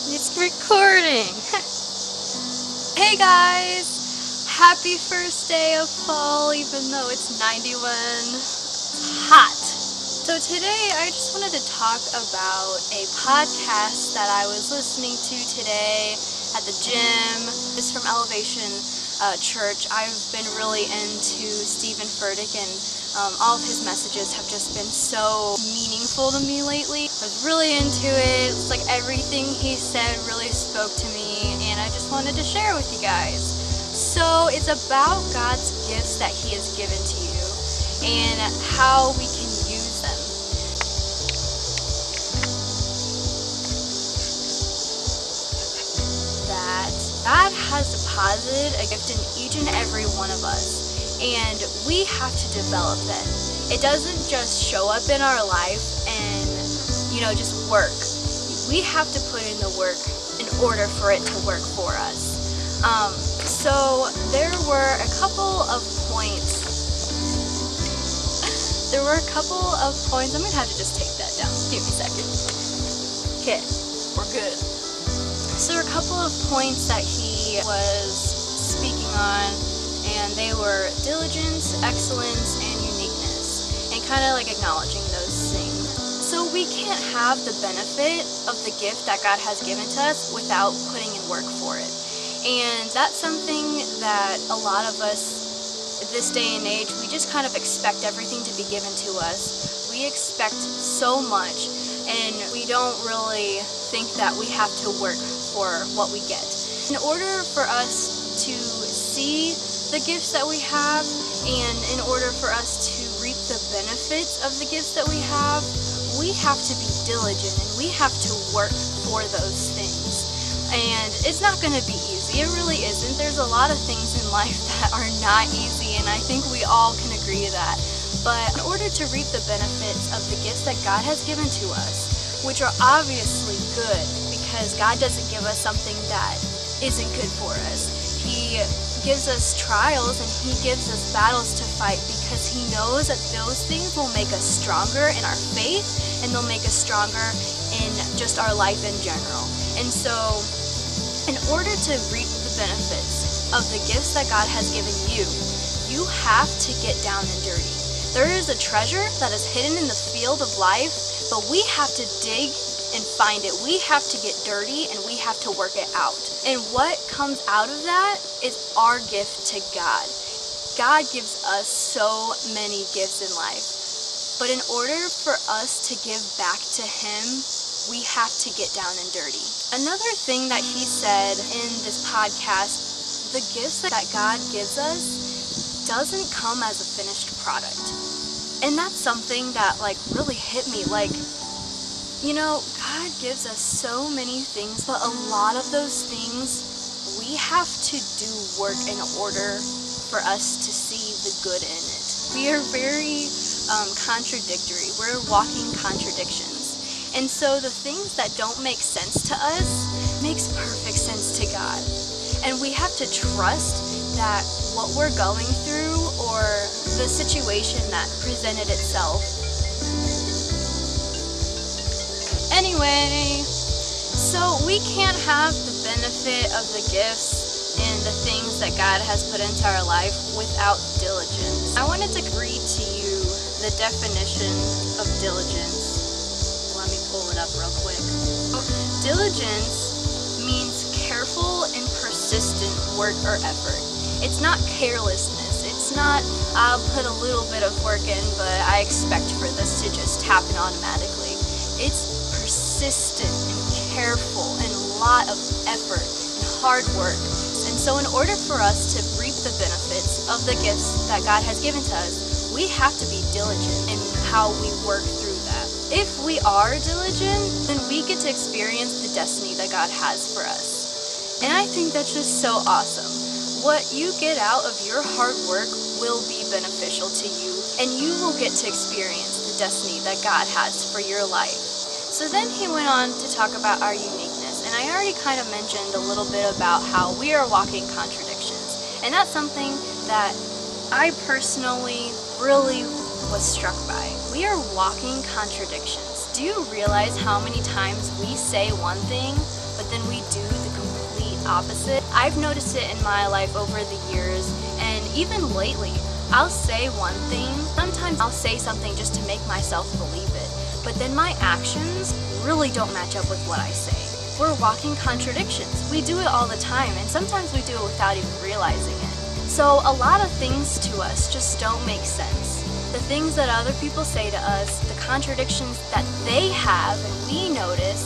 It's recording. Hey guys, happy first day of fall, even though it's 91. It's hot. So today I just wanted to talk about a podcast that I was listening to today at the gym. It's from Elevation Church. I've been really into Stephen Furtick, and all of his messages have just been so meaningful to me lately. I was really into it. It's like everything he said really spoke to me, and I just wanted to share with you guys. So it's about God's gifts that he has given to you and how we can use them. That God has deposited a gift in each and every one of us, and we have to develop that. It doesn't just show up in our life and, just work. We have to put in the work in order for it to work for us. So there were a couple of points. I'm gonna have to just take that down. Give me a second. Okay, we're good. So there were a couple of points that he was speaking on, and they were diligence, excellence, and uniqueness, and kind of like acknowledging those things. So we can't have the benefit of the gift that God has given to us without putting in work for it. And that's something that a lot of us at this day and age, we just kind of expect everything to be given to us. We expect so much, and we don't really think that we have to work for what we get. In order for us to see the gifts that we have, and in order for us to reap the benefits of the gifts that we have to be diligent, and we have to work for those things. And it's not going to be easy. It really isn't. There's a lot of things in life that are not easy, and I think we all can agree to that. But in order to reap the benefits of the gifts that God has given to us, which are obviously good, because God doesn't give us something that isn't good for us. He gives us trials and he gives us battles to fight because he knows that those things will make us stronger in our faith, and they'll make us stronger in just our life in general. And so in order to reap the benefits of the gifts that God has given you, you have to get down and dirty. There is a treasure that is hidden in the field of life, but we have to dig and find it. We have to get dirty, and we have to work it out. And what comes out of that is our gift to God. God gives us so many gifts in life, but in order for us to give back to him, we have to get down and dirty. Another thing that he said in this podcast, the gifts that God gives us doesn't come as a finished product. And that's something that really hit me. God gives us so many things, but a lot of those things we have to do work in order for us to see the good in it. We are very contradictory. We're walking contradictions. And so the things that don't make sense to us makes perfect sense to God. And we have to trust that what we're going through, or the situation that presented itself. Anyway, so we can't have the benefit of the gifts and the things that God has put into our life without diligence. I wanted to read to you the definition of diligence. Let me pull it up real quick. Diligence means careful and persistent work or effort. It's not carelessness. It's not, I'll put a little bit of work in, but I expect for this to just happen automatically. It's persistent and careful and a lot of effort and hard work. And so in order for us to reap the benefits of the gifts that God has given to us, we have to be diligent in how we work through that. If we are diligent, then we get to experience the destiny that God has for us. And I think that's just so awesome. What you get out of your hard work will be beneficial to you, and you will get to experience the destiny that God has for your life. So then he went on to talk about our uniqueness, and I already kind of mentioned a little bit about how we are walking contradictions, and that's something that I personally really was struck by. We are walking contradictions. Do you realize how many times we say one thing but then we do the complete opposite. I've noticed it in my life over the years, and even lately. I'll say one thing, sometimes I'll say something just to make myself believe it, but then my actions really don't match up with what I say. We're walking contradictions. We do it all the time, and sometimes we do it without even realizing it. So a lot of things to us just don't make sense. The things that other people say to us, the contradictions that they have and we notice,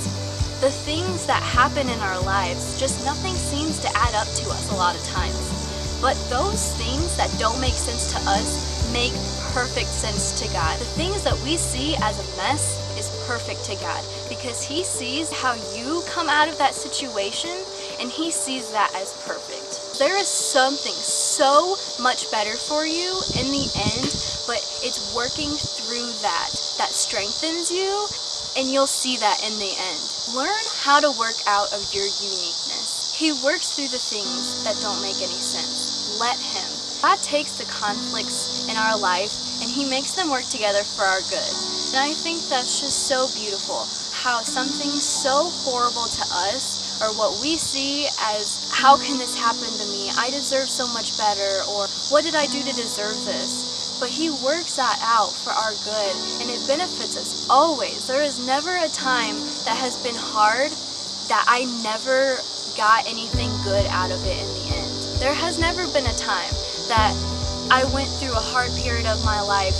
the things that happen in our lives, just nothing seems to add up to us a lot of times. But those things that don't make sense to us make perfect sense to God. The things that we see as a mess is perfect to God, because He sees how you come out of that situation and He sees that as perfect. There is something so much better for you in the end, but it's working through that strengthens you, and you'll see that in the end. Learn how to work out of your uniqueness. He works through the things that don't make any sense. Let Him. God takes the conflicts in our life and He makes them work together for our good. And I think that's just so beautiful, how something so horrible to us, or what we see as, how can this happen to me? I deserve so much better, or what did I do to deserve this? But He works that out for our good, and it benefits us always. There is never a time that has been hard that I never got anything good out of it in the end. There has never been a time that I went through a hard period of my life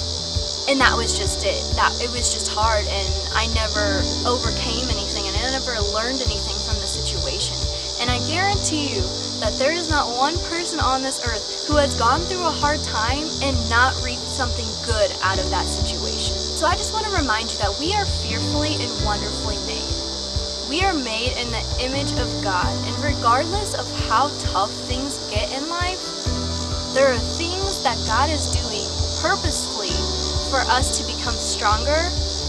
and that was just it. That it was just hard, and I never overcame anything, and I never learned anything from the situation. And I guarantee you that there is not one person on this earth who has gone through a hard time and not reaped something good out of that situation. So I just want to remind you that we are fearfully and wonderfully made. We are made in the image of God, and regardless of how tough things get in life, there are things that God is doing purposefully for us to become stronger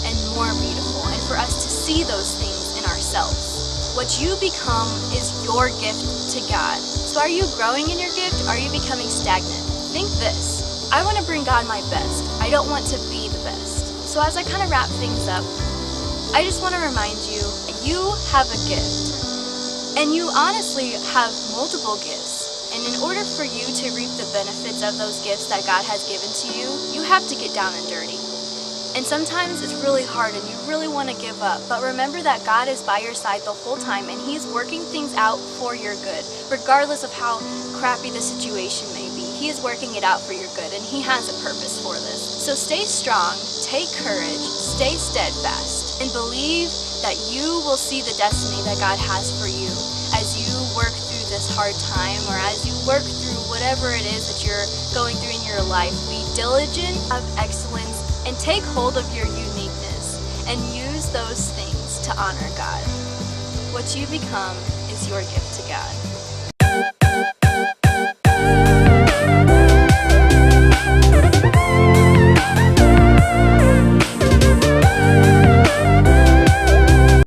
and more beautiful, and for us to see those things in ourselves. What you become is your gift to God. So are you growing in your gift? Are you becoming stagnant? Think this: I want to bring God my best. I don't want to be the best. So as I kind of wrap things up, I just want to remind you, you have a gift. And you honestly have multiple gifts. And in order for you to reap the benefits of those gifts that God has given to you, you have to get down and dirty. And sometimes it's really hard and you really want to give up. But remember that God is by your side the whole time, and He's working things out for your good. Regardless of how crappy the situation may be, He is working it out for your good, and He has a purpose for this. So stay strong, take courage, stay steadfast, and believe that you will see the destiny that God has for you as you work through this hard time, or as you work through whatever it is that you're going through in your life. Be diligent, have excellence, and take hold of your uniqueness and use those things to honor God. What you become is your gift to God.